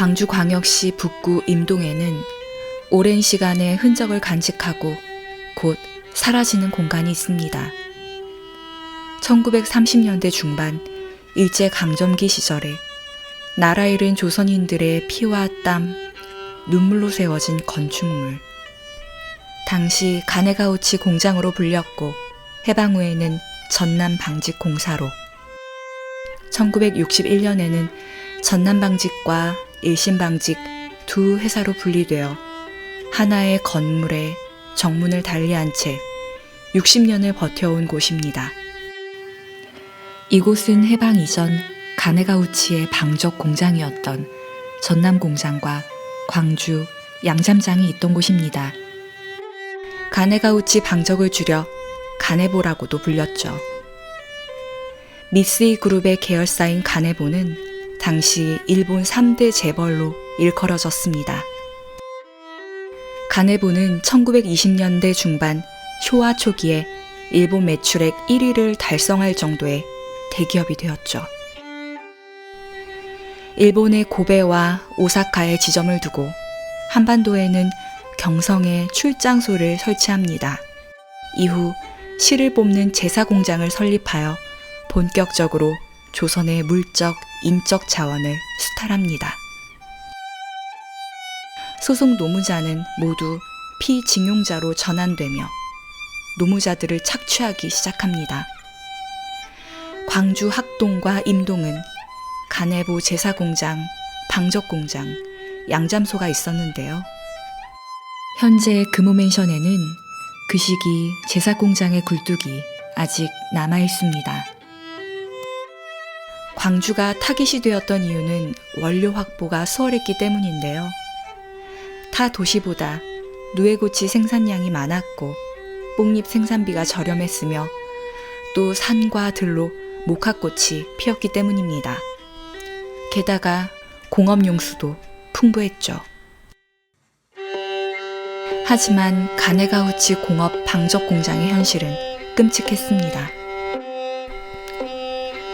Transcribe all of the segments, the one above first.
광주광역시 북구 임동에는 오랜 시간의 흔적을 간직하고 곧 사라지는 공간이 있습니다. 1930년대 중반 일제강점기 시절에 나라 잃은 조선인들의 피와 땀, 눈물로 세워진 건축물. 당시 가네가우치 공장으로 불렸고 해방 후에는 전남방직공사로, 1961년에는 전남방직과 일신방직 두 회사로 분리되어 하나의 건물에 정문을 달리한 채 60년을 버텨온 곳입니다. 이곳은 해방 이전 가네가우치의 방적 공장이었던 전남공장과 광주 양잠장이 있던 곳입니다. 가네가우치 방적을 줄여 가네보라고도 불렸죠. 미쓰이 그룹의 계열사인 가네보는 당시 일본 3대 재벌로 일컬어졌습니다. 가네보는 1920년대 중반 쇼와 초기에 일본 매출액 1위를 달성할 정도의 대기업이 되었죠. 일본의 고베와 오사카에 지점을 두고 한반도에는 경성에 출장소를 설치합니다. 이후 실을 뽑는 제사공장을 설립하여 본격적으로 조선의 물적, 인적 자원을 수탈합니다. 소속 노무자는 모두 피징용자로 전환되며 노무자들을 착취하기 시작합니다. 광주 학동과 임동은 가네보 제사공장, 방적공장, 양잠소가 있었는데요. 현재 금호맨션에는 그 시기 제사공장의 굴뚝이 아직 남아 있습니다. 광주가 타깃이 되었던 이유는 원료 확보가 수월했기 때문인데요. 타 도시보다 누에고치 생산량이 많았고 뽕잎 생산비가 저렴했으며 또 산과 들로 목화꽃이 피었기 때문입니다. 게다가 공업용수도 풍부했죠. 하지만 가네가우치 공업 방적 공장의 현실은 끔찍했습니다.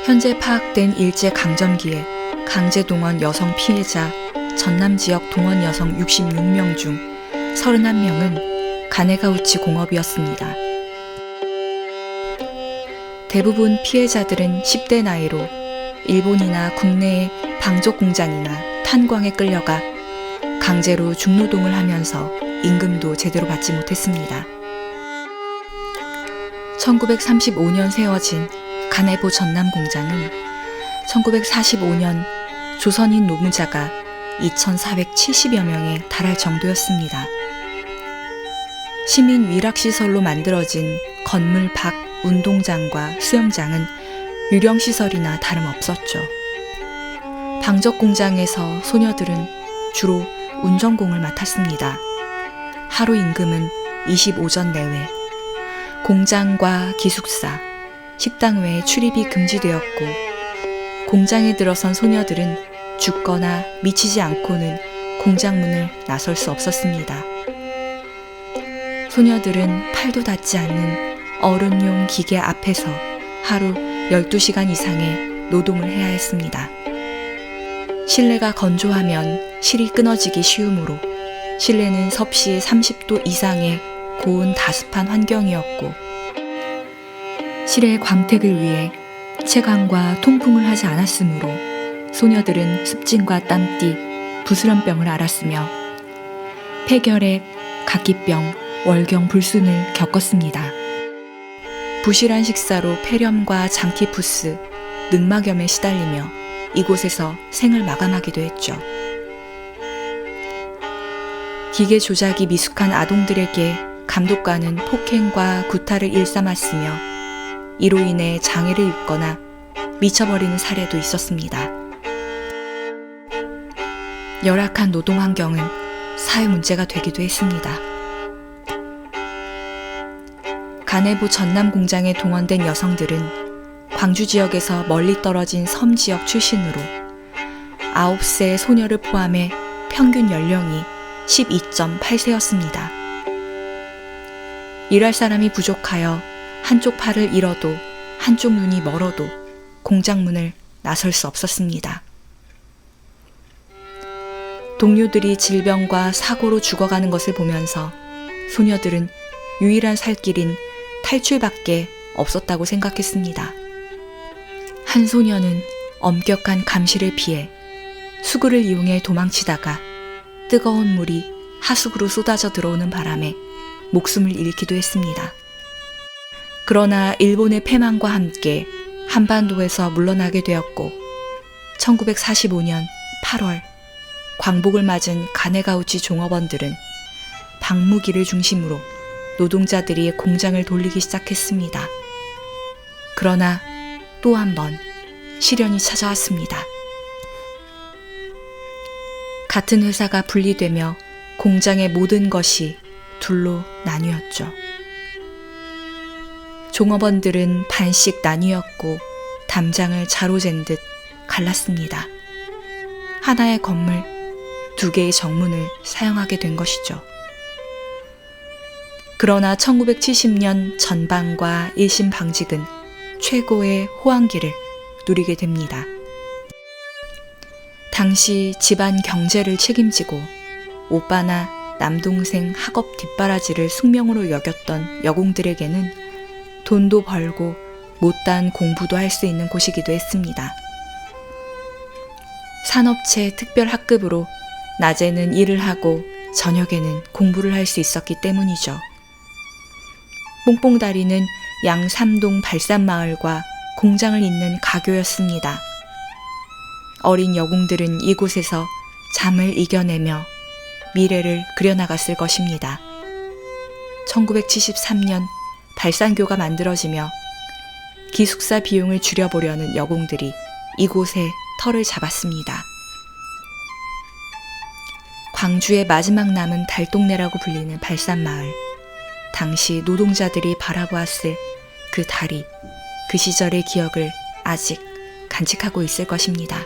현재 파악된 일제 강점기에 강제동원 여성 피해자 전남 지역 동원 여성 66명 중 31명은 가네가우치 공업이었습니다. 대부분 피해자들은 10대 나이로 일본이나 국내의 방적 공장이나 탄광에 끌려가 강제로 중노동을 하면서 임금도 제대로 받지 못했습니다. 1935년 세워진 가네보 전남 공장은 1945년 조선인 노무자가 2,470여 명에 달할 정도였습니다. 시민 위락시설로 만들어진 건물 밖 운동장과 수영장은 유령시설이나 다름없었죠. 방적 공장에서 소녀들은 주로 운전공을 맡았습니다. 하루 임금은 25전 내외, 공장과 기숙사, 식당 외에 출입이 금지되었고 공장에 들어선 소녀들은 죽거나 미치지 않고는 공장 문을 나설 수 없었습니다. 소녀들은 팔도 닿지 않는 어른용 기계 앞에서 하루 12시간 이상의 노동을 해야 했습니다. 실내가 건조하면 실이 끊어지기 쉬우므로 실내는 섭씨 30도 이상의 고온 다습한 환경이었고 실의 광택을 위해 채광과 통풍을 하지 않았으므로 소녀들은 습진과 땀띠, 부스럼병을 앓았으며 폐결핵, 각기병, 월경 불순을 겪었습니다. 부실한 식사로 폐렴과 장티푸스, 늑막염에 시달리며 이곳에서 생을 마감하기도 했죠. 기계 조작이 미숙한 아동들에게 감독관은 폭행과 구타를 일삼았으며 이로 인해 장애를 입거나 미쳐버리는 사례도 있었습니다. 열악한 노동 환경은 사회 문제가 되기도 했습니다. 가네보 전남 공장에 동원된 여성들은 광주 지역에서 멀리 떨어진 섬 지역 출신으로 9세 소녀를 포함해 평균 연령이 12.8세였습니다. 일할 사람이 부족하여 한쪽 팔을 잃어도 한쪽 눈이 멀어도 공장 문을 나설 수 없었습니다. 동료들이 질병과 사고로 죽어가는 것을 보면서 소녀들은 유일한 살 길인 탈출밖에 없었다고 생각했습니다. 한 소녀는 엄격한 감시를 피해 수구를 이용해 도망치다가 뜨거운 물이 하수구로 쏟아져 들어오는 바람에 목숨을 잃기도 했습니다. 그러나 일본의 패망과 함께 한반도에서 물러나게 되었고 1945년 8월 광복을 맞은 가네가우치 종업원들은 방무기를 중심으로 노동자들이 공장을 돌리기 시작했습니다. 그러나 또 한 번 시련이 찾아왔습니다. 같은 회사가 분리되며 공장의 모든 것이 둘로 나뉘었죠. 종업원들은 반씩 나뉘었고 담장을 자로 잰 듯 갈랐습니다. 하나의 건물, 2개의 정문을 사용하게 된 것이죠. 그러나 1970년 전방과 1심 방직은 최고의 호황기를 누리게 됩니다. 당시 집안 경제를 책임지고 오빠나 남동생 학업 뒷바라지를 숙명으로 여겼던 여공들에게는 돈도 벌고 못다한 공부도 할 수 있는 곳이기도 했습니다. 산업체 특별학급으로 낮에는 일을 하고 저녁에는 공부를 할 수 있었기 때문이죠. 뽕뽕다리는 양삼동 발산마을과 공장을 잇는 가교였습니다. 어린 여공들은 이곳에서 잠을 이겨내며 미래를 그려나갔을 것입니다. 1973년 발산교가 만들어지며 기숙사 비용을 줄여보려는 여공들이 이곳에 터를 잡았습니다. 광주의 마지막 남은 달동네라고 불리는 발산마을. 당시 노동자들이 바라보았을 그 달이 그 시절의 기억을 아직 간직하고 있을 것입니다.